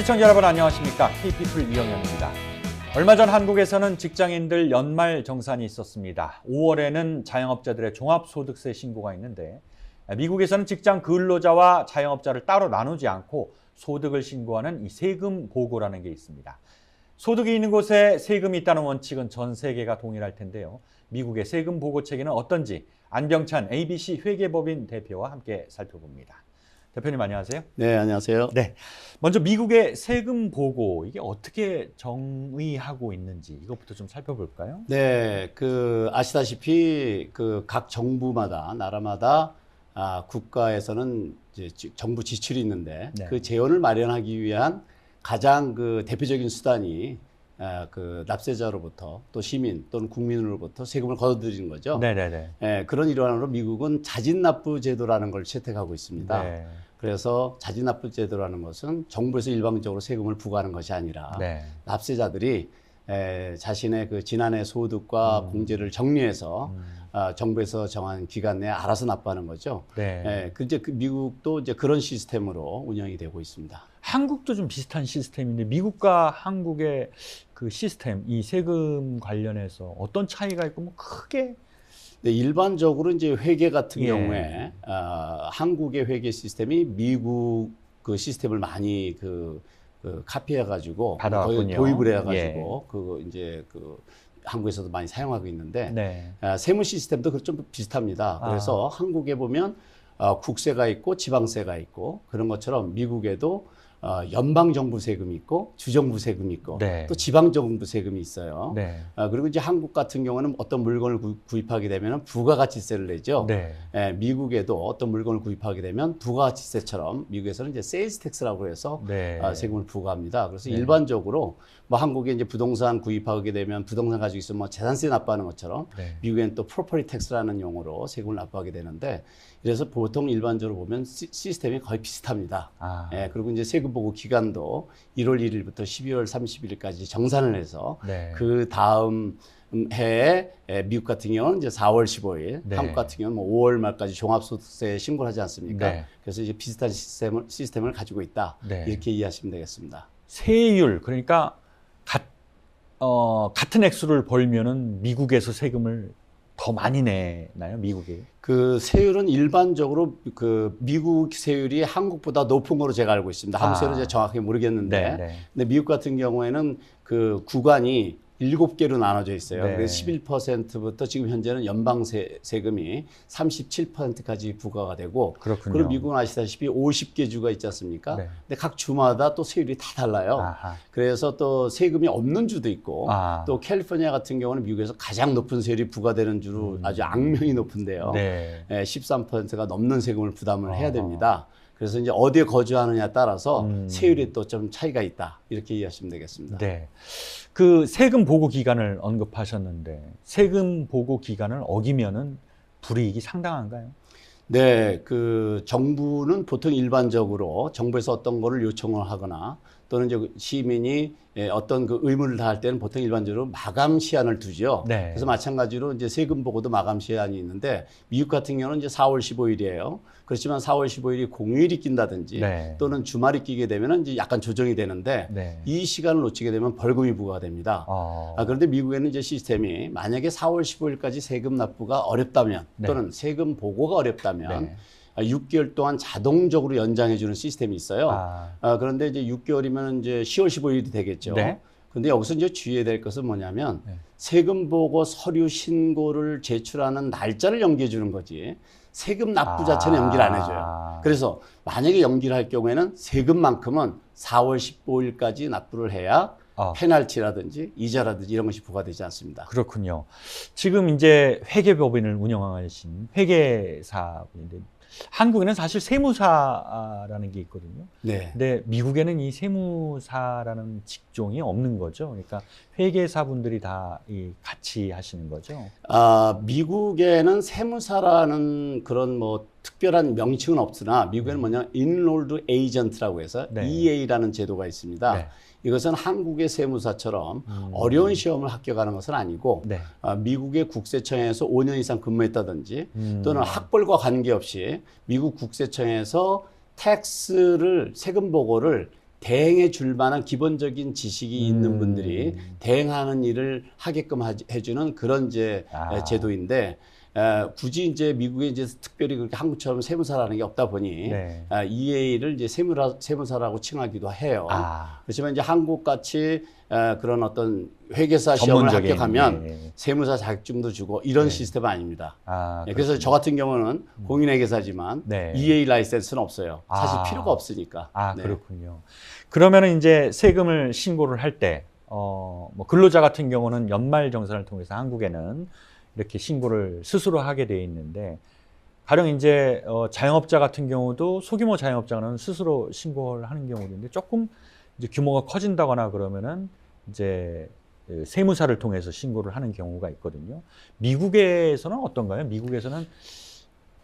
시청자 여러분 안녕하십니까? K피플 이영현입니다. 얼마 전 한국에서는 직장인들 연말 정산이 있었습니다. 5월에는 자영업자들의 종합소득세 신고가 있는데 미국에서는 직장 근로자와 자영업자를 따로 나누지 않고 소득을 신고하는 이 세금 보고라는 게 있습니다. 소득이 있는 곳에 세금이 있다는 원칙은 전 세계가 동일할 텐데요. 미국의 세금 보고 체계는 어떤지 안병찬 ABC 회계법인 대표와 함께 살펴봅니다. 대표님 안녕하세요. 네, 안녕하세요. 네, 먼저 미국의 세금 보고 이게 어떻게 정의하고 있는지 이것부터 좀 살펴볼까요? 네, 아시다시피 각 정부마다 나라마다 국가에서는 이제 정부 지출이 있는데 네. 그 재원을 마련하기 위한 가장 대표적인 수단이 납세자로부터 또 시민 또는 국민으로부터 세금을 걷어들이는 거죠. 네네네. 그런 일환으로 미국은 자진납부 제도라는 걸 채택하고 있습니다. 네. 그래서 자진납부 제도라는 것은 정부에서 일방적으로 세금을 부과하는 것이 아니라 네. 납세자들이 자신의 지난해 소득과 공제를 정리해서 정부에서 정한 기간 내에 알아서 납부하는 거죠. 네. 이제 미국도 이제 그런 시스템으로 운영이 되고 있습니다. 한국도 좀 비슷한 시스템인데 미국과 한국의 그 시스템, 이 세금 관련해서 어떤 차이가 있고 뭐 크게 네, 일반적으로 이제 회계 같은 예. 경우에 한국의 회계 시스템이 미국 그 시스템을 많이 카피해가지고 받아왔군요. 도입을 해가지고 한국에서도 많이 사용하고 있는데 네. 세무 시스템도 좀 비슷합니다. 그래서 한국에 보면 국세가 있고 지방세가 있고 그런 것처럼 미국에도 연방정부 세금이 있고 주정부 세금이 있고 네. 또 지방정부 세금이 있어요. 네. 그리고 이제 한국 같은 경우는 어떤 물건을 구입하게 되면 부가가치세를 내죠. 네. 미국에도 어떤 물건을 구입하게 되면 부가가치세처럼 미국에서는 이제 세일즈 텍스라고 해서 네. 세금을 부과합니다. 그래서 네. 일반적으로 뭐 한국에 이제 부동산 구입하게 되면 부동산 가지고 있으면 뭐 재산세 납부하는 것처럼 네. 미국에는 또 프로퍼티 텍스라는 용어로 세금을 납부하게 되는데 그래서 보통 일반적으로 보면 시스템이 거의 비슷합니다. 그리고 이제 세금 보고 기간도 1월 1일부터 12월 30일까지 정산을 해서 네. 그 다음 해에 미국 같은 경우는 이제 4월 15일, 네. 한국 같은 경우는 뭐 5월 말까지 종합소득세 신고를 하지 않습니까? 네. 그래서 이제 비슷한 시스템을 가지고 있다. 네. 이렇게 이해하시면 되겠습니다. 세율 그러니까 같은 액수를 벌면은 미국에서 세금을 더 많이 내나요, 미국이? 세율은 일반적으로 미국 세율이 한국보다 높은 거로 제가 알고 있습니다. 한국 세율은 제가 정확하게 모르겠는데, 네, 네. 근데 미국 같은 경우에는 구간이 7개로 나눠져 있어요. 네. 그래서 11%부터 지금 현재는 연방 세금이 37%까지 부과가 되고, 그렇군요. 그리고 미국은 아시다시피 50개 주가 있지 않습니까? 네. 근데 각 주마다 또 세율이 다 달라요. 아하. 그래서 또 세금이 없는 주도 있고, 아. 또 캘리포니아 같은 경우는 미국에서 가장 높은 세율이 부과되는 주로 아주 악명이 높은데요. 네. 13%가 넘는 세금을 부담을 해야 됩니다. 그래서 이제 어디에 거주하느냐에 따라서 세율이 또 좀 차이가 있다. 이렇게 이해하시면 되겠습니다. 네. 그 세금 보고 기간을 언급하셨는데 세금 보고 기간을 어기면은 불이익이 상당한가요? 네, 정부는 보통 일반적으로 정부에서 어떤 거를 요청을 하거나 또는 이제 시민이 어떤 의무를 다할 때는 보통 일반적으로 마감 시한을 두죠. 네. 그래서 마찬가지로 이제 세금 보고도 마감 시한이 있는데 미국 같은 경우는 이제 4월 15일이에요. 그렇지만 4월 15일이 공휴일이 낀다든지 네. 또는 주말이 끼게 되면은 이제 약간 조정이 되는데 네. 이 시간을 놓치게 되면 벌금이 부과됩니다. 그런데 미국에는 이제 시스템이 만약에 4월 15일까지 세금 납부가 어렵다면 네. 또는 세금 보고가 어렵다면 네. 6개월 동안 자동적으로 연장해주는 시스템이 있어요. 그런데 이제 6개월이면 이제 10월 15일이 되겠죠. 네. 근데 여기서 이제 주의해야 될 것은 뭐냐면 네. 세금 보고 서류 신고를 제출하는 날짜를 연기해 주는 거지 세금 납부 자체는 연기를 안 해줘요. 그래서 만약에 연기를 할 경우에는 세금만큼은 4월 15일까지 납부를 해야 페널티라든지 이자라든지 이런 것이 부과되지 않습니다. 그렇군요. 지금 이제 회계법인을 운영하신 회계사분인데 한국에는 사실 세무사라는 게 있거든요. 네. 근데 미국에는 이 세무사라는 직종이 없는 거죠. 그러니까 회계사분들이 다 같이 하시는 거죠. 미국에는 세무사라는 그런 뭐 특별한 명칭은 없으나 미국에는 뭐냐 Enrolled Agent라고 해서 네. EA라는 제도가 있습니다. 네. 이것은 한국의 세무사처럼 어려운 시험을 합격하는 것은 아니고 네. 미국의 국세청에서 5년 이상 근무했다든지 또는 학벌과 관계없이 미국 국세청에서 세금 보고를 대행해 줄 만한 기본적인 지식이 있는 분들이 대행하는 일을 하게끔 해주는 그런 이제 제도인데, 굳이 이제 미국에 이제 특별히 그렇게 한국처럼 세무사라는 게 없다 보니 네. EA를 이제 세무사라고 칭하기도 해요. 아. 그렇지만 이제 한국 같이 그런 어떤 회계사 시험을 전문적인, 합격하면 네. 세무사 자격증도 주고 이런 네. 시스템은 아닙니다. 아, 그래서 저 같은 경우는 공인회계사지만 네. EA 라이센스는 없어요. 사실 아. 필요가 없으니까. 아, 네. 그렇군요. 그러면은 이제 세금을 신고를 할 때, 뭐 근로자 같은 경우는 연말정산을 통해서 한국에는 이렇게 신고를 스스로 하게 돼 있는데, 가령 이제 자영업자 같은 경우도 소규모 자영업자는 스스로 신고를 하는 경우도 있는데, 조금 이제 규모가 커진다거나 그러면은 이제 세무사를 통해서 신고를 하는 경우가 있거든요. 미국에서는 어떤가요? 미국에서는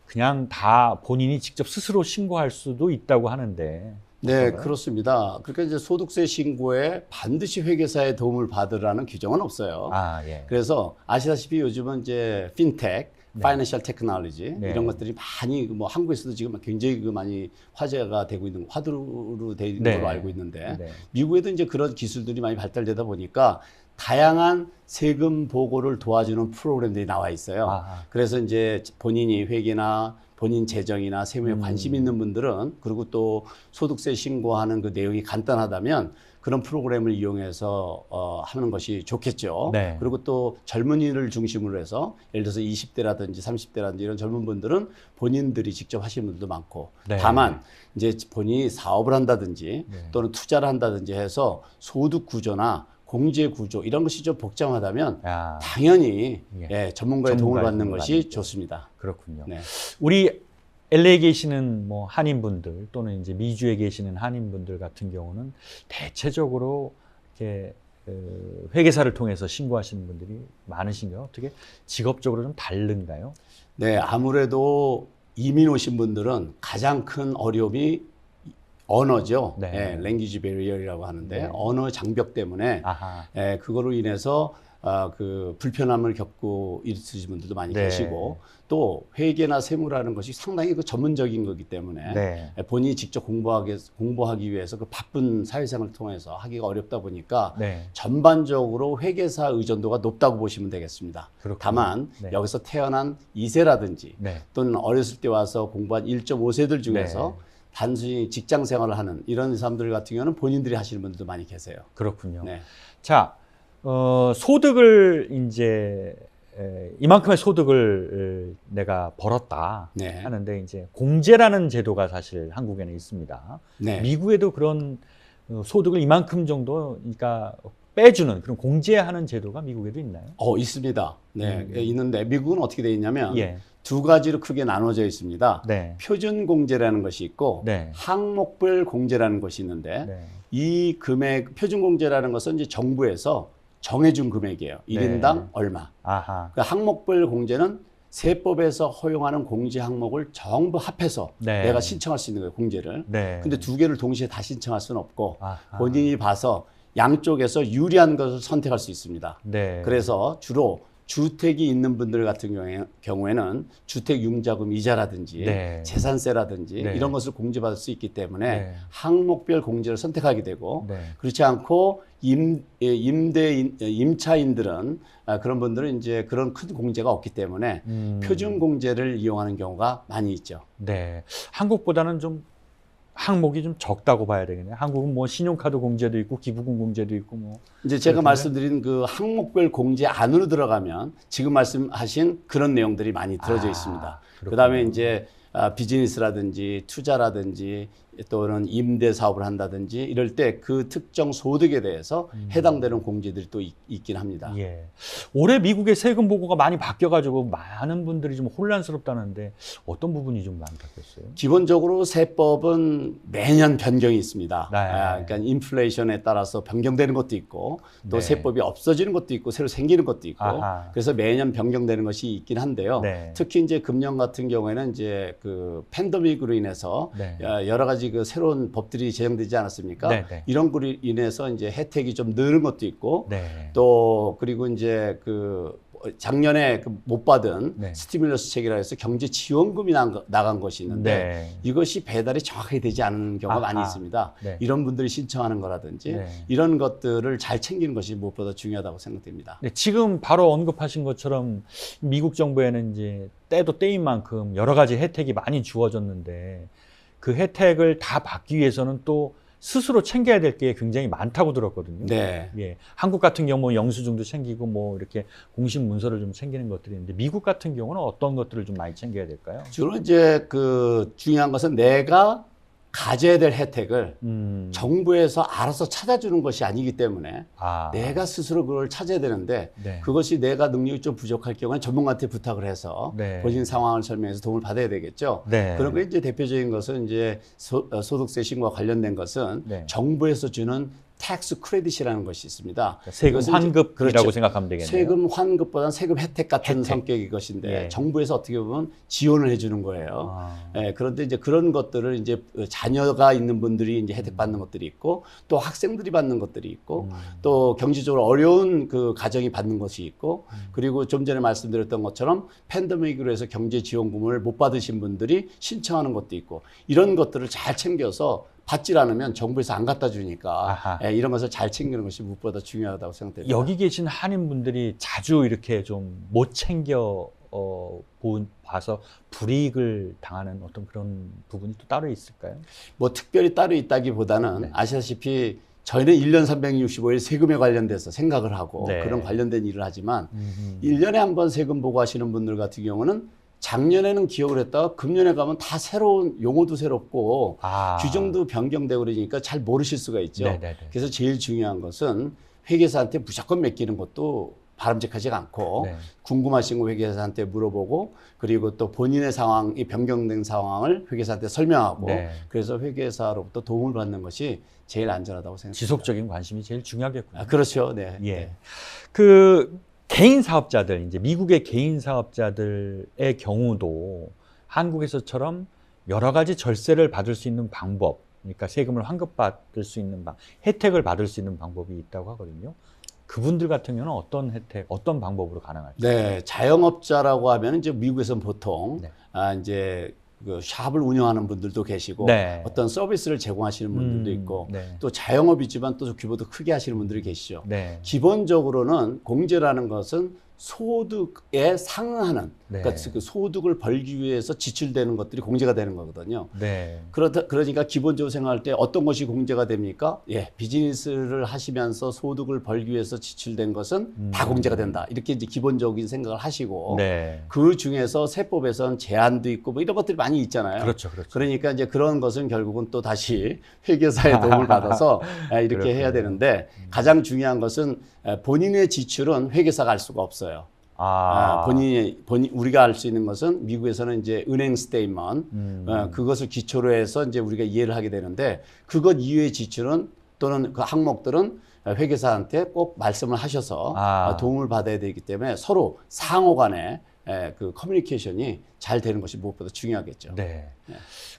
그냥 다 본인이 직접 스스로 신고할 수도 있다고 하는데. 네, 어떤가요? 그렇습니다. 그러니까 이제 소득세 신고에 반드시 회계사의 도움을 받으라는 규정은 없어요. 아, 예. 그래서 아시다시피 요즘은 이제 핀텍, 네. 파이낸셜 테크놀로지 네. 이런 것들이 많이 뭐 한국에서도 지금 굉장히 많이 화제가 되고 있는 화두로 되어 있는 네. 걸로 알고 있는데 네. 미국에도 이제 그런 기술들이 많이 발달되다 보니까 다양한 세금 보고를 도와주는 프로그램들이 나와 있어요. 아하. 그래서 이제 본인이 회계나 본인 재정이나 세무에 관심 있는 분들은, 그리고 또 소득세 신고하는 그 내용이 간단하다면 그런 프로그램을 이용해서 하는 것이 좋겠죠. 네. 그리고 또 젊은이를 중심으로 해서 예를 들어서 20대라든지 30대라든지 이런 젊은 분들은 본인들이 직접 하시는 분들도 많고, 네. 다만 이제 본인이 사업을 한다든지 네. 또는 투자를 한다든지 해서 소득 구조나 공제 구조 이런 것이 좀 복잡하다면 아, 당연히 예. 전문가의 도움을 전문가의 받는 도움을 것이 받는 게. 좋습니다. 그렇군요. 네. 우리 LA에 계시는 뭐 한인분들 또는 이제 미주에 계시는 한인분들 같은 경우는 대체적으로 이렇게 회계사를 통해서 신고하시는 분들이 많으신가요? 어떻게 직업적으로 좀 다른가요? 네, 아무래도 이민 오신 분들은 가장 큰 어려움이 언어죠. 네. 네, 랭귀지 베리어라고 하는데 네. 언어 장벽 때문에 아하. 그거로 인해서 그 불편함을 겪고 있으신 분들도 많이 네. 계시고, 또 회계나 세무라는 것이 상당히 그 전문적인 거기 때문에 네. 본인이 직접 공부하기 위해서 그 바쁜 사회생활을 통해서 하기가 어렵다 보니까 네. 전반적으로 회계사 의존도가 높다고 보시면 되겠습니다. 그렇군요. 다만 네. 여기서 태어난 2세라든지 네. 또는 어렸을 때 와서 공부한 1.5세들 중에서 네. 단순히 직장 생활을 하는 이런 사람들 같은 경우는 본인들이 하시는 분들도 많이 계세요. 그렇군요. 네. 자, 소득을 이제 이만큼의 소득을 내가 벌었다 네. 하는데 이제 공제라는 제도가 사실 한국에는 있습니다. 네. 미국에도 그런 소득을 이만큼 정도 그러니까 빼주는 그런 공제하는 제도가 미국에도 있나요? 있습니다. 네. 있는데 미국은 어떻게 되어 있냐면 예. 두 가지로 크게 나눠져 있습니다. 네. 표준 공제라는 것이 있고 네. 항목별 공제라는 것이 있는데 네. 이 금액 표준 공제라는 것은 이제 정부에서 정해준 금액이에요. 1인당 네. 얼마. 아하. 그 항목별 공제는 세법에서 허용하는 공제 항목을 전부 합해서 네. 내가 신청할 수 있는 거예요, 공제를. 네. 근데 두 개를 동시에 다 신청할 수는 없고 아하. 본인이 봐서 양쪽에서 유리한 것을 선택할 수 있습니다. 네. 그래서 주로 주택이 있는 분들 같은 경우에는 주택 융자금 이자라든지 네. 재산세라든지 네. 이런 것을 공제받을 수 있기 때문에 네. 항목별 공제를 선택하게 되고, 네. 그렇지 않고 임차인들은 그런 분들은 이제 그런 큰 공제가 없기 때문에 표준 공제를 이용하는 경우가 많이 있죠. 네. 한국보다는 좀 항목이 좀 적다고 봐야 되겠네요. 한국은 뭐 신용카드 공제도 있고 기부금 공제도 있고 뭐. 이제 제가 그렇군요. 말씀드린 그 항목별 공제 안으로 들어가면 지금 말씀하신 그런 내용들이 많이 들어져 있습니다. 그렇군요. 그다음에 이제 비즈니스라든지 투자라든지 또는 임대 사업을 한다든지 이럴 때 그 특정 소득에 대해서 해당되는 공제들이 또 있긴 합니다. 예. 올해 미국의 세금 보고가 많이 바뀌어가지고 많은 분들이 좀 혼란스럽다는데 어떤 부분이 좀 많이 바뀌었어요? 기본적으로 세법은 매년 변경이 있습니다. 네. 그러니까 인플레이션에 따라서 변경되는 것도 있고 또 네. 세법이 없어지는 것도 있고 새로 생기는 것도 있고, 아하. 그래서 매년 변경되는 것이 있긴 한데요. 네. 특히 이제 금년 같은 경우에는 이제 그 팬데믹으로 인해서 네. 여러 가지 그 새로운 법들이 제정되지 않았습니까? 네, 네. 이런 거로 인해서 이제 혜택이 좀 늘은 것도 있고, 네. 또 그리고 이제 그 작년에 못 받은 네. 스티뮬러스 책이라 해서 경제 지원금이 나간 것이 있는데 네. 이것이 배달이 정확하게 되지 않은 경우가 아하. 많이 있습니다. 네. 이런 분들이 신청하는 거라든지 네. 이런 것들을 잘 챙기는 것이 무엇보다 중요하다고 생각됩니다. 네, 지금 바로 언급하신 것처럼 미국 정부에는 이제 때도 때인 만큼 여러 가지 혜택이 많이 주어졌는데 그 혜택을 다 받기 위해서는 또 스스로 챙겨야 될 게 굉장히 많다고 들었거든요. 네. 예, 한국 같은 경우 영수증도 챙기고 뭐 이렇게 공식 문서를 좀 챙기는 것들이 있는데 미국 같은 경우는 어떤 것들을 좀 많이 챙겨야 될까요? 주로 이제 그 중요한 것은 내가 가져야 될 혜택을 정부에서 알아서 찾아주는 것이 아니기 때문에 내가 스스로 그걸 찾아야 되는데 네. 그것이 내가 능력이 좀 부족할 경우에 전문가한테 부탁을 해서 네. 본인 상황을 설명해서 도움을 받아야 되겠죠. 네. 그런 게 이제 대표적인 것은 이제 소득세 신고와 관련된 것은 네. 정부에서 주는 텍스 크레딧이라는 것이 있습니다. 세금 이것은 환급이라고 그렇죠. 생각하면 되겠네요. 세금 환급보다는 세금 혜택 같은 혜택. 성격의 것인데 예. 정부에서 어떻게 보면 지원을 해주는 거예요. 아. 예, 그런데 이제 그런 것들을 이제 자녀가 있는 분들이 이제 혜택 받는 것들이 있고 또 학생들이 받는 것들이 있고 또 경제적으로 어려운 그 가정이 받는 것이 있고 그리고 좀 전에 말씀드렸던 것처럼 팬데믹으로 해서 경제 지원금을 못 받으신 분들이 신청하는 것도 있고 이런 것들을 잘 챙겨서 받질 않으면 정부에서 안 갖다 주니까 예, 이런 것을 잘 챙기는 것이 무엇보다 중요하다고 생각됩니다. 여기 계신 한인분들이 자주 이렇게 좀 못 챙겨 봐서 불이익을 당하는 어떤 그런 부분이 또 따로 있을까요? 뭐 특별히 따로 있다기보다는 네. 아시다시피 저희는 1년 365일 세금에 관련돼서 생각을 하고 네. 그런 관련된 일을 하지만 1년에 한 번 세금 보고하시는 분들 같은 경우는 작년에는 기억을 했다가 금년에 가면 다 새로운 용어도 새롭고 규정도 변경되고 그러니까 잘 모르실 수가 있죠. 네네네. 그래서 제일 중요한 것은 회계사한테 무조건 맡기는 것도 바람직하지가 않고 네. 궁금하신 거 회계사한테 물어보고 그리고 또 본인의 상황이 변경된 상황을 회계사한테 설명하고 네. 그래서 회계사로부터 도움을 받는 것이 제일 안전하다고 생각합니다. 지속적인 관심이 제일 중요하겠군요. 그렇죠. 네. 예. 네. 그 개인 사업자들, 이제 미국의 개인 사업자들의 경우도 한국에서처럼 여러 가지 절세를 받을 수 있는 방법, 그러니까 세금을 환급받을 수 있는 혜택을 받을 수 있는 방법이 있다고 하거든요. 그분들 같은 경우는 어떤 혜택, 어떤 방법으로 가능할까요? 네, 자영업자라고 하면 이제 미국에서는 보통 네. 이제 그 샵을 운영하는 분들도 계시고 네. 어떤 서비스를 제공하시는 분들도 있고 네. 또 자영업이지만 또 규모도 크게 하시는 분들이 계시죠. 네. 기본적으로는 공제라는 것은 소득에 상응하는 네. 그러니까 그 소득을 벌기 위해서 지출되는 것들이 공제가 되는 거거든요. 네. 그러니까 기본적으로 생각할 때 어떤 것이 공제가 됩니까? 예, 비즈니스를 하시면서 소득을 벌기 위해서 지출된 것은 다 공제가 된다. 이렇게 이제 기본적인 생각을 하시고 네. 그 중에서 세법에서는 제한도 있고 뭐 이런 것들이 많이 있잖아요. 그렇죠, 그렇죠. 그러니까 이제 그런 것은 결국은 또 다시 회계사의 도움을 받아서 이렇게 그렇군요. 해야 되는데 가장 중요한 것은 본인의 지출은 회계사가 알 수가 없어요. 우리가 알 수 있는 것은 미국에서는 이제 은행 스테이트먼트 그것을 기초로 해서 이제 우리가 이해를 하게 되는데 그것 이외의 지출은 또는 그 항목들은 회계사한테 꼭 말씀을 하셔서 도움을 받아야 되기 때문에 서로 상호간에 그 커뮤니케이션이 잘 되는 것이 무엇보다 중요하겠죠. 네.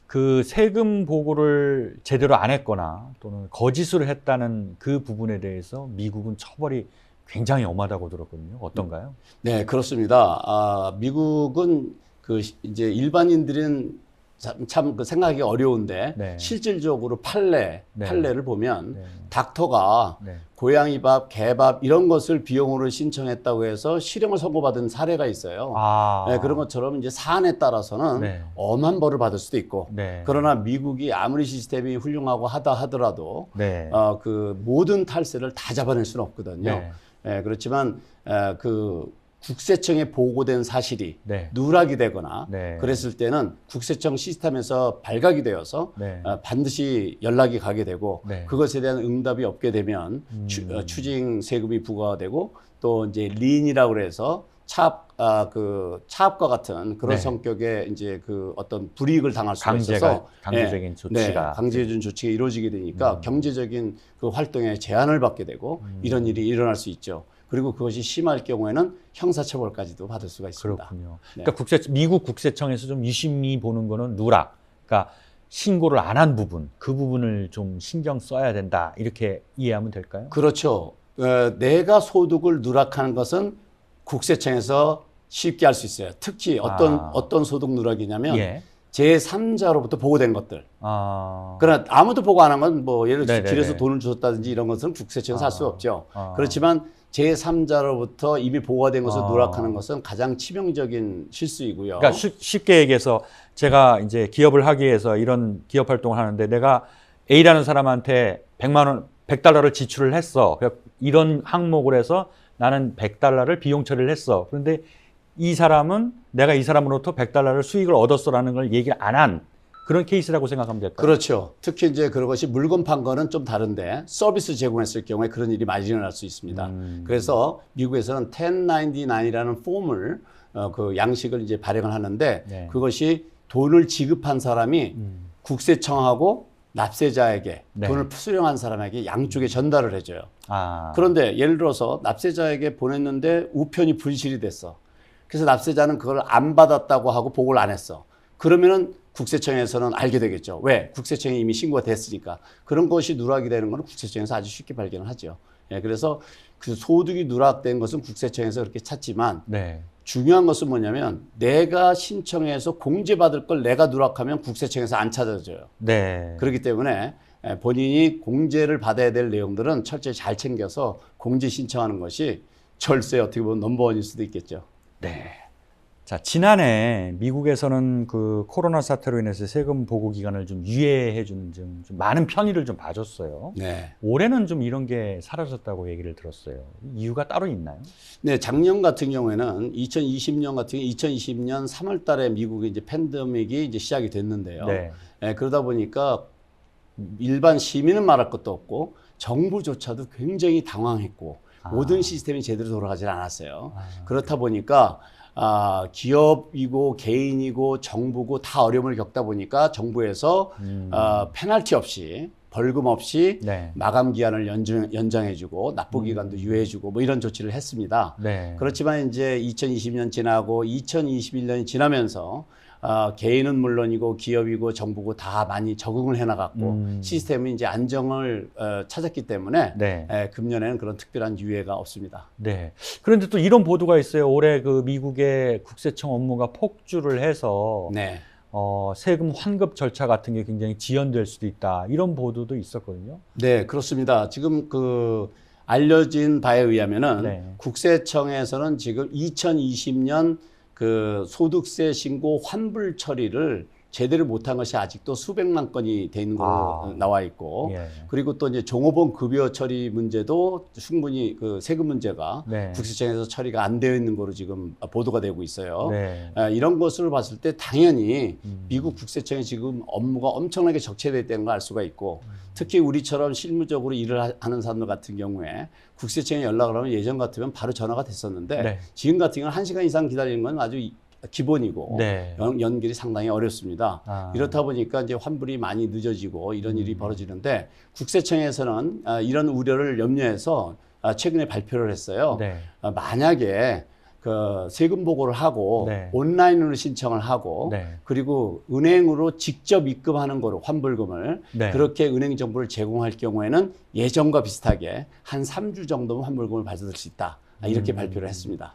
그 세금 보고를 제대로 안 했거나 또는 거짓으로 했다는 그 부분에 대해서 미국은 처벌이 굉장히 엄하다고 들었거든요. 어떤가요? 네, 그렇습니다. 미국은 그 이제 일반인들은 참 그 생각하기 어려운데 네. 실질적으로 판례를 보면 네. 닥터가 네. 고양이밥, 개밥 이런 것을 비용으로 신청했다고 해서 실형을 선고받은 사례가 있어요. 네, 그런 것처럼 이제 사안에 따라서는 네. 엄한 벌을 받을 수도 있고 네. 그러나 미국이 아무리 시스템이 훌륭하고 하더라도 네. 그 모든 탈세를 다 잡아낼 수는 없거든요. 네. 그렇지만 그 국세청에 보고된 사실이 네. 누락이 되거나 네. 그랬을 때는 국세청 시스템에서 발각이 되어서 네. 반드시 연락이 가게 되고 네. 그것에 대한 응답이 없게 되면 추징 세금이 부과가 되고 또 이제 린이라고 그래서 차압과 같은 그런 네. 성격의 이제 그 어떤 불이익을 당할 수가 있어서 강제적인 조치가 강제적인 조치가 이루어지게 되니까 경제적인 그 활동에 제한을 받게 되고 이런 일이 일어날 수 있죠. 그리고 그것이 심할 경우에는 형사처벌까지도 받을 수가 있습니다. 그렇군요. 네. 그러니까 미국 국세청에서 좀 유심히 보는 거는 누락, 그러니까 신고를 안 한 부분, 그 부분을 좀 신경 써야 된다 이렇게 이해하면 될까요? 그렇죠. 내가 소득을 누락하는 것은 국세청에서 쉽게 할 수 있어요. 특히 어떤 소득 누락이냐면 예. 제3자로부터 보고된 것들. 아. 그러나 아무도 보고 안 한 건 뭐 예를 들어서 네네네. 길에서 돈을 줬다든지 이런 것은 국세청에서 할 수 없죠. 아. 그렇지만 제3자로부터 이미 보고가 된 것을 아. 누락하는 것은 가장 치명적인 실수이고요. 그러니까 쉽게 얘기해서 제가 이제 기업을 하기 위해서 이런 기업 활동을 하는데 내가 A라는 사람한테 100만 원, 100달러를 지출을 했어. 이런 항목을 해서 나는 100달러를 비용 처리를 했어. 그런데 이 사람은 내가 이 사람으로부터 100달러를 수익을 얻었어라는 걸 얘기를 안 한 그런 케이스라고 생각하면 될까요? 그렇죠. 특히 이제 그것이 물건 판 거는 좀 다른데 서비스 제공했을 경우에 그런 일이 많이 일어날 수 있습니다. 그래서 미국에서는 1099이라는 폼을 그 양식을 이제 발행을 하는데 네. 그것이 돈을 지급한 사람이 국세청하고 납세자에게 네. 돈을 수령한 사람에게 양쪽에 전달을 해줘요. 아. 그런데 예를 들어서 납세자에게 보냈는데 우편이 분실이 됐어. 그래서 납세자는 그걸 안 받았다고 하고 보고를 안 했어. 그러면은 국세청에서는 알게 되겠죠. 왜? 국세청에 이미 신고가 됐으니까. 그런 것이 누락이 되는 것은 국세청에서 아주 쉽게 발견을 하죠. 예, 그래서 그 소득이 누락된 것은 국세청에서 그렇게 찾지만 네. 중요한 것은 뭐냐면 내가 신청해서 공제받을 걸 내가 누락하면 국세청에서 안 찾아줘요. 네. 그렇기 때문에 본인이 공제를 받아야 될 내용들은 철저히 잘 챙겨서 공제 신청하는 것이 절세 어떻게 보면 넘버원일 수도 있겠죠. 네. 자, 지난해 미국에서는 그 코로나 사태로 인해서 세금 보고 기간을 좀 유예해 주는 좀 많은 편의를 좀 봐줬어요. 네. 올해는 좀 이런 게 사라졌다고 얘기를 들었어요. 이유가 따로 있나요? 네, 작년 같은 경우에는 2020년 3월 달에 미국의 이제 팬데믹이 이제 시작이 됐는데요. 네. 그러다 보니까 일반 시민은 말할 것도 없고 정부조차도 굉장히 당황했고 모든 시스템이 제대로 돌아가지 않았어요. 그렇다 보니까 기업이고 개인이고 정부고 다 어려움을 겪다 보니까 정부에서 페널티 없이 벌금 없이 네. 마감 기한을 연장해주고 납부 기간도 유예해주고 뭐 이런 조치를 했습니다. 네. 그렇지만 이제 2020년 지나고 2021년이 지나면서 개인은 물론이고 기업이고 정부고 다 많이 적응을 해나갔고 시스템이 이제 안정을 찾았기 때문에 네. 금년에는 그런 특별한 유예가 없습니다. 네. 그런데 또 이런 보도가 있어요. 올해 그 미국의 국세청 업무가 폭주를 해서 네. 세금 환급 절차 같은 게 굉장히 지연될 수도 있다. 이런 보도도 있었거든요. 네, 그렇습니다. 지금 그 알려진 바에 의하면은 네. 국세청에서는 지금 2020년 그 소득세 신고 환불 처리를 제대로 못한 것이 아직도 수백만 건이 돼 있는 걸로 나와 있고, 예. 그리고 또 이제 종업원 급여 처리 문제도 충분히 그 세금 문제가 네. 국세청에서 처리가 안 되어 있는 거로 지금 보도가 되고 있어요. 네. 이런 것을 봤을 때 당연히 미국 국세청이 지금 업무가 엄청나게 적체되어 있다는 걸 알 수가 있고, 특히 우리처럼 실무적으로 일을 하는 사람들 같은 경우에 국세청에 연락을 하면 예전 같으면 바로 전화가 됐었는데 네. 지금 같은 경우는 1시간 이상 기다리는 건 아주 기본이고 네. 연결이 상당히 어렵습니다. 이렇다 보니까 이제 환불이 많이 늦어지고 이런 일이 벌어지는데 국세청에서는 이런 우려를 염려해서 최근에 발표를 했어요. 네. 만약에 그 세금 보고를 하고 네. 온라인으로 신청을 하고 네. 그리고 은행으로 직접 입금하는 거로 환불금을 네. 그렇게 은행 정보를 제공할 경우에는 예전과 비슷하게 한 3주 정도면 환불금을 받을 수 있다. 이렇게 발표를 했습니다.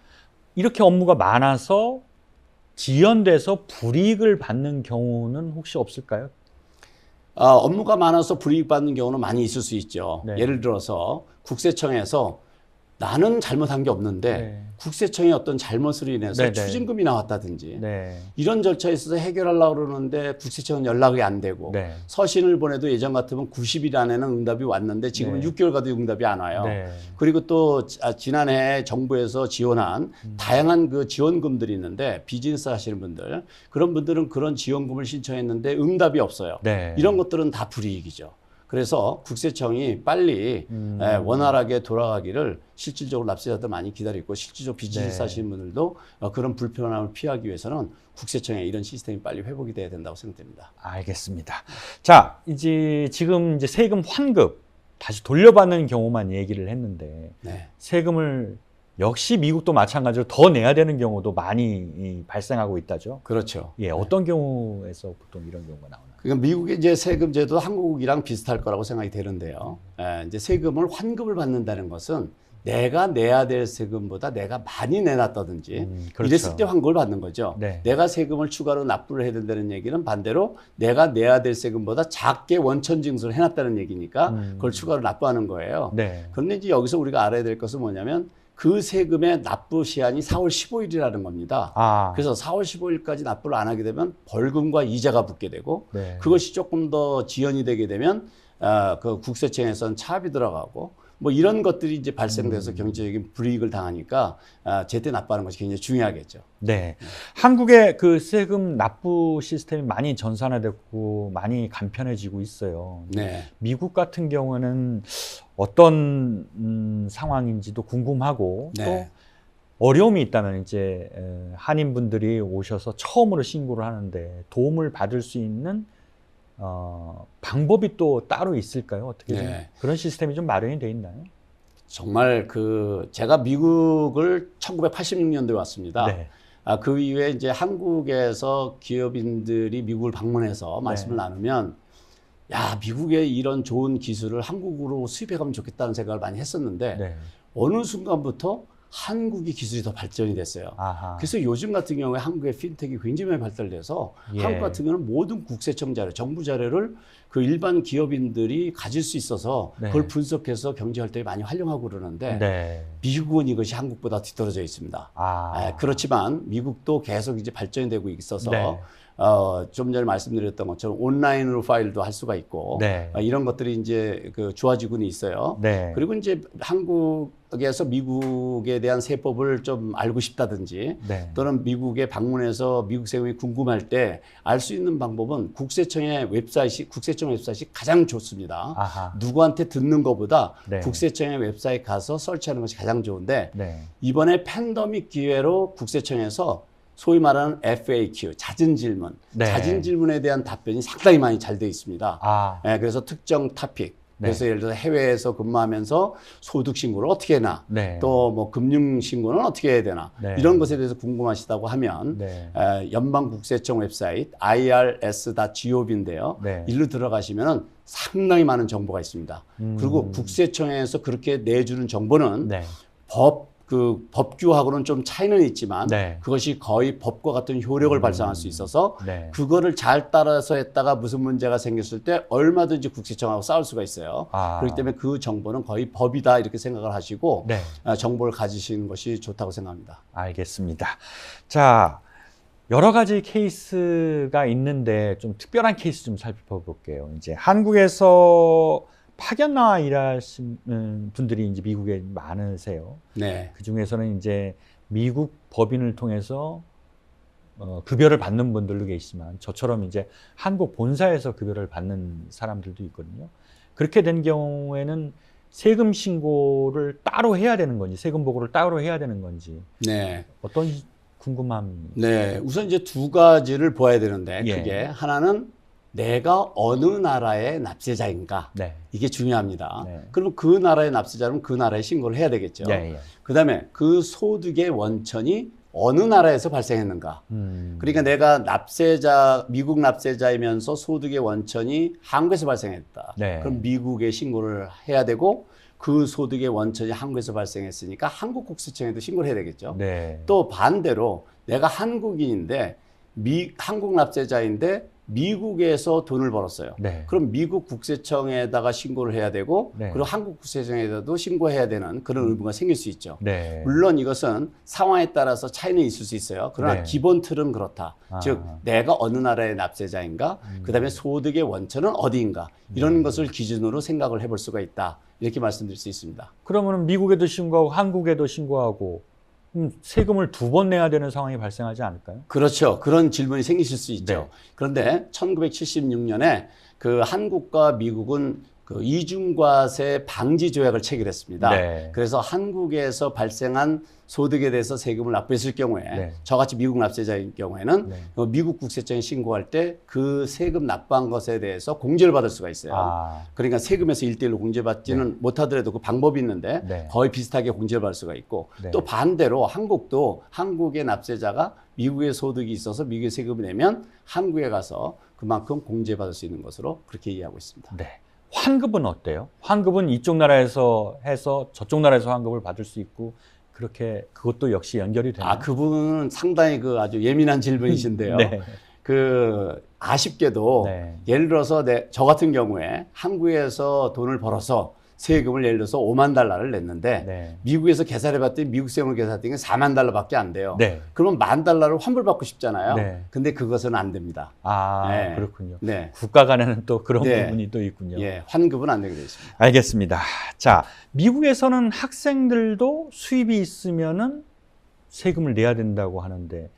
이렇게 업무가 많아서 지연돼서 불이익을 받는 경우는 혹시 없을까요? 업무가 많아서 불이익 받는 경우는 많이 있을 수 있죠. 네. 예를 들어서 국세청에서 나는 잘못한 게 없는데 네. 국세청의 어떤 잘못으로 인해서 네네. 추징금이 나왔다든지 네. 이런 절차에 있어서 해결하려고 그러는데 국세청은 연락이 안 되고 네. 서신을 보내도 예전 같으면 90일 안에는 응답이 왔는데 지금은 네. 6개월 가도 응답이 안 와요. 네. 그리고 또 지난해 정부에서 지원한 다양한 그 지원금들이 있는데 비즈니스 하시는 분들 그런 분들은 그런 지원금을 신청했는데 응답이 없어요. 네. 이런 것들은 다 불이익이죠. 그래서 국세청이 빨리 원활하게 돌아가기를 실질적으로 납세자들 많이 기다리고 실질적으로 비즈니스 네. 하시는 분들도 그런 불편함을 피하기 위해서는 국세청의 이런 시스템이 빨리 회복이 돼야 된다고 생각됩니다. 알겠습니다. 자, 지금 이제 세금 환급 다시 돌려받는 경우만 얘기를 했는데 네. 세금을 역시 미국도 마찬가지로 더 내야 되는 경우도 많이 발생하고 있다죠. 그렇죠. 예, 어떤 경우에서 보통 이런 경우가 나오나요? 그러니까 미국의 이제 세금 제도 한국이랑 비슷할 거라고 생각이 되는데요. 이제 세금을 환급을 받는다는 것은 내가 내야 될 세금보다 내가 많이 내놨다든지 그렇죠. 이랬을 때 환급을 받는 거죠. 네. 내가 세금을 추가로 납부를 해야 된다는 얘기는 반대로 내가 내야 될 세금보다 작게 원천 징수를 해놨다는 얘기니까 그걸 추가로 납부하는 거예요. 네. 그런데 이제 여기서 우리가 알아야 될 것은 뭐냐면 그 세금의 납부 시한이 4월 15일이라는 겁니다. 아. 그래서 4월 15일까지 납부를 안 하게 되면 벌금과 이자가 붙게 되고 네. 그것이 조금 더 지연이 되게 되면 그 국세청에서는 차압이 들어가고 뭐 이런 것들이 이제 발생돼서 경제적인 불이익을 당하니까 제때 납부하는 것이 굉장히 중요하겠죠. 네. 한국의 그 세금 납부 시스템이 많이 전산화됐고 많이 간편해지고 있어요. 네. 미국 같은 경우는 어떤 상황인지도 궁금하고 네. 또 어려움이 있다면 이제 한인분들이 오셔서 처음으로 신고를 하는데 도움을 받을 수 있는 방법이 또 따로 있을까요? 어떻게 좀 네. 그런 시스템이 좀 마련이 돼 있나요? 정말 제가 미국을 1986년도에 왔습니다. 네. 그 이후에 이제 한국에서 기업인들이 미국을 방문해서 말씀을 나누면 야, 미국의 이런 좋은 기술을 한국으로 수입해 가면 좋겠다는 생각을 많이 했었는데 네. 어느 순간부터 한국의 기술이 더 발전이 됐어요. 아하. 그래서 요즘 같은 경우에 한국의 핀텍이 굉장히 많이 발달돼서 예. 한국 같은 경우는 모든 국세청 자료, 정부 자료를 그 일반 기업인들이 가질 수 있어서 네. 그걸 분석해서 경제 활동에 많이 활용하고 그러는데 네. 미국은 이것이 한국보다 뒤떨어져 있습니다. 아. 그렇지만 미국도 계속 이제 발전이 되고 있어서 네. 좀 전에 말씀드렸던 것처럼 온라인으로 파일도 할 수가 있고 네. 이런 것들이 이제 좋아지고는 있어요. 네. 그리고 이제 한국에서 미국에 대한 세법을 좀 알고 싶다든지 네. 또는 미국에 방문해서 미국 세금이 궁금할 때 알 수 있는 방법은 국세청 웹사이트이 가장 좋습니다. 아하. 누구한테 듣는 것보다 네. 국세청의 웹사이트 가서 설치하는 것이 가장 좋은데 네. 이번에 팬데믹 기회로 국세청에서 소위 말하는 FAQ, 잦은 질문, 네. 잦은 질문에 대한 답변이 상당히 많이 잘 되어 있습니다. 아. 그래서 특정 토픽, 네. 그래서 예를 들어 해외에서 근무하면서 소득 신고를 어떻게 해나, 네. 또 뭐 금융 신고는 어떻게 해야 되나, 네. 이런 것에 대해서 궁금하시다고 하면 네. 연방국세청 웹사이트 irs.gov인데요. 네. 일로 들어가시면은 상당히 많은 정보가 있습니다. 그리고 국세청에서 그렇게 내주는 정보는 네. 법규하고는 좀 차이는 있지만 네. 그것이 거의 법과 같은 효력을 발생할 수 있어서 네. 그거를 잘 따라서 했다가 무슨 문제가 생겼을 때 얼마든지 국세청하고 싸울 수가 있어요. 아. 그렇기 때문에 그 정보는 거의 법이다 이렇게 생각을 하시고 네. 정보를 가지시는 것이 좋다고 생각합니다. 알겠습니다. 자, 여러 가지 케이스가 있는데 좀 특별한 케이스 좀 살펴볼게요. 이제 한국에서 파견 나와 일하시는 분들이 이제 미국에 많으세요. 네. 그 중에서는 이제 미국 법인을 통해서 급여를 받는 분들도 계시지만 저처럼 이제 한국 본사에서 급여를 받는 사람들도 있거든요. 그렇게 된 경우에는 세금 신고를 따로 해야 되는 건지, 세금 보고를 따로 해야 되는 건지, 네. 어떤 궁금함이. 네. 우선 이제 두 가지를 보아야 되는데 예. 그게 하나는 내가 어느 나라의 납세자인가. 네. 이게 중요합니다. 네. 그럼 그 나라의 납세자는 그 나라에 신고를 해야 되겠죠. 예, 예. 그다음에 그 소득의 원천이 어느 나라에서 발생했는가. 그러니까 내가 미국 납세자이면서 소득의 원천이 한국에서 발생했다. 네. 그럼 미국에 신고를 해야 되고 그 소득의 원천이 한국에서 발생했으니까 한국 국세청에도 신고를 해야 되겠죠. 네. 또 반대로 내가 한국인인데 한국 납세자인데 미국에서 돈을 벌었어요. 네. 그럼 미국 국세청에다가 신고를 해야 되고 네. 그리고 한국 국세청에다도 신고해야 되는 그런 의무가 생길 수 있죠. 네. 물론 이것은 상황에 따라서 차이는 있을 수 있어요. 그러나 네. 기본 틀은 그렇다. 아. 즉 내가 어느 나라의 납세자인가, 그다음에 소득의 원천은 어디인가 이런 것을 기준으로 생각을 해볼 수가 있다. 이렇게 말씀드릴 수 있습니다. 그러면 미국에도 신고하고 한국에도 신고하고 세금을 두 번 내야 되는 상황이 발생하지 않을까요? 그렇죠. 그런 질문이 생기실 수 있죠. 네. 그런데 1976년에 그 한국과 미국은 그 이중과세 방지 조약을 체결했습니다. 네. 그래서 한국에서 발생한 소득에 대해서 세금을 납부했을 경우에 네. 저같이 미국 납세자인 경우에는 네. 미국 국세청에 신고할 때 그 세금 납부한 것에 대해서 공제를 받을 수가 있어요. 아. 그러니까 세금에서 1대1로 공제받지는 못하더라도 그 방법이 있는데 네. 거의 비슷하게 공제를 받을 수가 있고 네. 또 반대로 한국도 한국의 납세자가 미국의 소득이 있어서 미국의 세금을 내면 한국에 가서 그만큼 공제받을 수 있는 것으로 그렇게 이해하고 있습니다. 네. 환급은 어때요? 환급은 이쪽 나라에서 해서 저쪽 나라에서 환급을 받을 수 있고 그렇게 그것도 역시 연결이 되나요? 아, 그 부분은 상당히 그 아주 예민한 질문이신데요. 네. 그 아쉽게도 네. 예를 들어서 저 같은 경우에 한국에서 돈을 벌어서 세금을 예를 들어서 5만 달러를 냈는데 네. 미국에서 계산해 봤더니 미국 세금을 계산했더니 4만 달러밖에 안 돼요. 네. 그러면 1만 달러를 환불받고 싶잖아요. 네. 근데 그것은 안 됩니다. 아, 네. 그렇군요. 네. 국가 간에는 또 그런 네. 부분이 또 있군요. 예, 환급은 안 되게 되어 있습니다. 알겠습니다. 자, 미국에서는 학생들도 수입이 있으면은 세금을 내야 된다고 하는데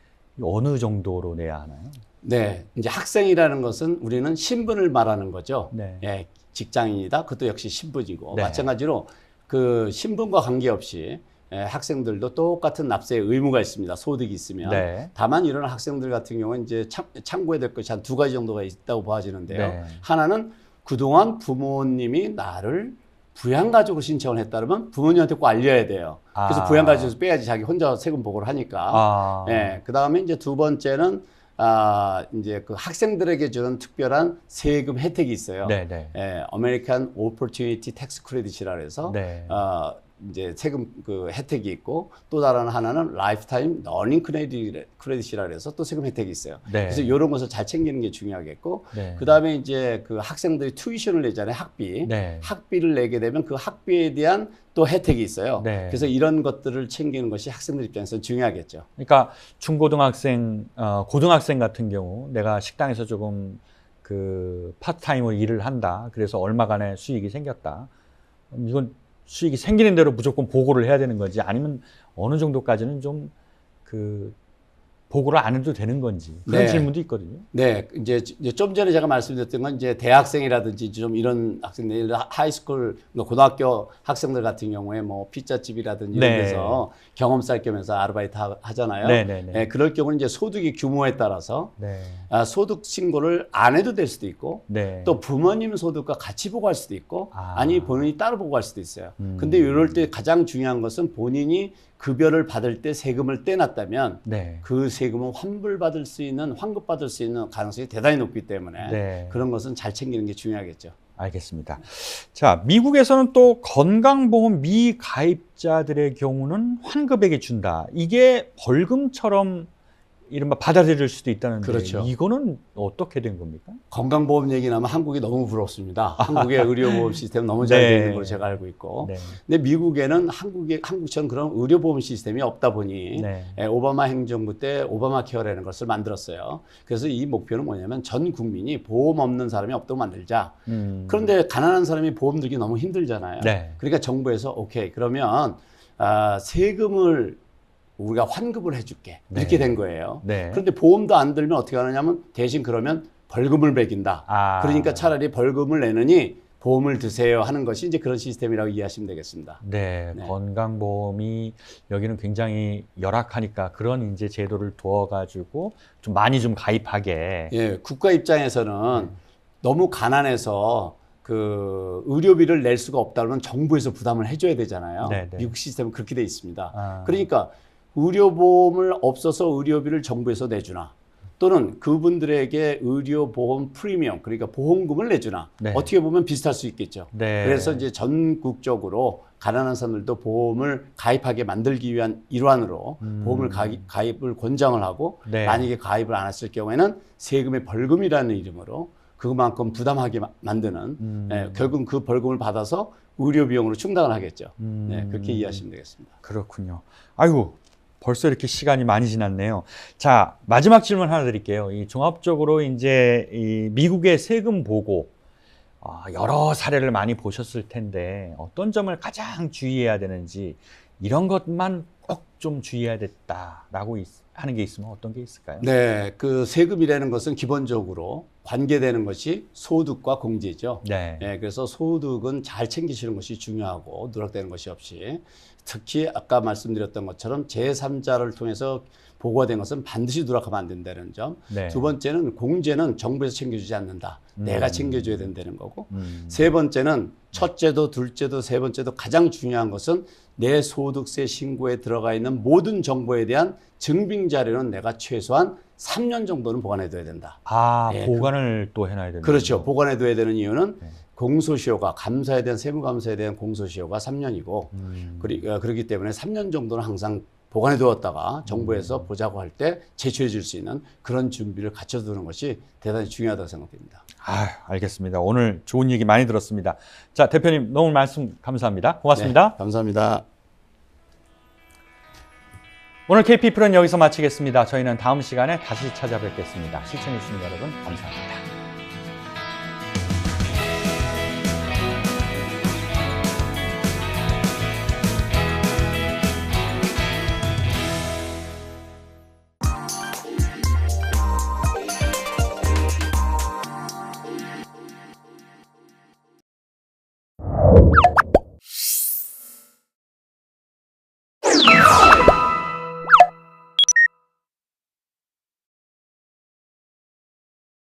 어느 정도로 내야 하나요? 네, 이제 학생이라는 것은 우리는 신분을 말하는 거죠. 네. 예, 직장인이다. 그것도 역시 신분이고 네. 마찬가지로 그 신분과 관계없이 학생들도 똑같은 납세의 의무가 있습니다. 소득이 있으면. 네. 다만 이런 학생들 같은 경우는 이제 참고해야 될 것이 한 두 가지 정도가 있다고 보아지는데요. 네. 하나는 그동안 부모님이 나를 부양가족으로 신청을 했다면 부모님한테 꼭 알려야 돼요. 그래서 아. 부양가족에서 빼야지 자기 혼자 세금 보고를 하니까. 아. 예, 그 다음에 이제 두 번째는 이제 그 학생들에게 주는 특별한 세금 혜택이 있어요. 네, 네. 예, American Opportunity Tax Credit이라 해서 네. 이제 세금 그 혜택이 있고 또 다른 하나는 Lifetime Learning Credit이라 해서 또 세금 혜택이 있어요. 네. 그래서 이런 것을 잘 챙기는 게 중요하겠고 네. 그 다음에 이제 그 학생들이 튜이션을 내잖아요. 학비. 네. 학비를 내게 되면 그 학비에 대한 또 혜택이 있어요. 네. 그래서 이런 것들을 챙기는 것이 학생들 입장에서 중요하겠죠. 그러니까 중고등학생, 고등학생 같은 경우 내가 식당에서 조금 그 파트타임으로 일을 한다. 그래서 얼마간의 수익이 생겼다. 이건 수익이 생기는 대로 무조건 보고를 해야 되는 건지 아니면 어느 정도까지는 좀 그 보고를 안 해도 되는 건지 그런 네. 질문도 있거든요. 네, 이제 좀 전에 제가 말씀드렸던 건 이제 대학생이라든지 좀 이런 학생들, 예를 들어 하이스쿨, 고등학교 학생들 같은 경우에 뭐 피자집이라든지 이런 네. 데서 경험 쌓을 겸해서 아르바이트 하잖아요. 네, 네, 네. 네, 그럴 경우는 이제 소득의 규모에 따라서 네. 소득 신고를 안 해도 될 수도 있고 네. 또 부모님 소득과 같이 보고할 수도 있고 아니 본인이 따로 보고할 수도 있어요. 근데 이럴 때 가장 중요한 것은 본인이 급여를 받을 때 세금을 떼놨다면 네. 그 세금은 환불받을 수 있는 환급받을 수 있는 가능성이 대단히 높기 때문에 네. 그런 것은 잘 챙기는 게 중요하겠죠. 알겠습니다. 자, 미국에서는 또 건강보험 미가입자들의 경우는 환급액에 준다. 이게 벌금처럼 이른바 받아들일 수도 있다는데 그렇죠. 이거는 어떻게 된 겁니까? 건강보험 얘기 나면 한국이 너무 부럽습니다. 한국의 의료보험 시스템 너무 잘 네. 되어 있는 걸로 제가 알고 있고. 네. 근데 미국에는 한국처럼 그런 의료보험 시스템이 없다 보니 네. 오바마 행정부 때 오바마 케어라는 것을 만들었어요. 그래서 이 목표는 뭐냐면 전 국민이 보험 없는 사람이 없도록 만들자. 그런데 가난한 사람이 보험 들기 너무 힘들잖아요. 네. 그러니까 정부에서 오케이 그러면 세금을 우리가 환급을 해줄게 이렇게 네. 된 거예요. 네. 그런데 보험도 안 들면 어떻게 하느냐면 대신 그러면 벌금을 매긴다. 아. 그러니까 차라리 벌금을 내느니 보험을 드세요 하는 것이 이제 그런 시스템이라고 이해하시면 되겠습니다. 네, 네. 건강보험이 여기는 굉장히 열악하니까 그런 이제 제도를 두어가지고 좀 많이 좀 가입하게. 예, 국가 입장에서는 너무 가난해서 그 의료비를 낼 수가 없다면 정부에서 부담을 해줘야 되잖아요. 네, 네. 미국 시스템은 그렇게 돼 있습니다. 아. 그러니까 의료보험을 없어서 의료비를 정부에서 내주나 또는 그분들에게 의료보험 프리미엄 그러니까 보험금을 내주나 네. 어떻게 보면 비슷할 수 있겠죠. 네. 그래서 이제 전국적으로 가난한 사람들도 보험을 가입하게 만들기 위한 일환으로 보험을 가입을 권장을 하고 네. 만약에 가입을 안 했을 경우에는 세금의 벌금이라는 이름으로 그만큼 부담하게 만드는 결국 그 벌금을 받아서 의료 비용으로 충당을 하겠죠. 네, 그렇게 이해하시면 되겠습니다. 그렇군요. 아이고, 벌써 이렇게 시간이 많이 지났네요. 자, 마지막 질문 하나 드릴게요. 이 종합적으로 이제 이 미국의 세금 보고 여러 사례를 많이 보셨을 텐데 어떤 점을 가장 주의해야 되는지 이런 것만 꼭 좀 주의해야 됐다라고 하는 게 있으면 어떤 게 있을까요? 네, 그 세금이라는 것은 기본적으로 관계되는 것이 소득과 공제죠. 네. 네, 그래서 소득은 잘 챙기시는 것이 중요하고 누락되는 것이 없이 특히 아까 말씀드렸던 것처럼 제3자를 통해서 보고가 된 것은 반드시 누락하면 안 된다는 점. 네. 두 번째는 공제는 정부에서 챙겨주지 않는다. 내가 챙겨줘야 된다는 거고. 음. 세 번째는 첫째도 둘째도 세 번째도 가장 중요한 것은 내 소득세 신고에 들어가 있는 모든 정보에 대한 증빙 자료는 내가 최소한 3년 정도는 보관해둬야 된다. 예, 보관을 또 해놔야 된다. 그렇죠. 보관해둬야 되는 이유는 공소시효가 감사에 대한 세무감사에 대한 공소시효가 3년이고 그렇기 때문에 3년 정도는 항상 보관해 두었다가 정부에서 보자고 할 때 제출해 줄 수 있는 그런 준비를 갖춰두는 것이 대단히 중요하다고 생각됩니다. 알겠습니다. 오늘 좋은 얘기 많이 들었습니다. 자, 대표님 너무 말씀 감사합니다. 고맙습니다. 네, 감사합니다. 오늘 KP 프로는 여기서 마치겠습니다. 저희는 다음 시간에 다시 찾아뵙겠습니다. 시청해주신 여러분 감사합니다.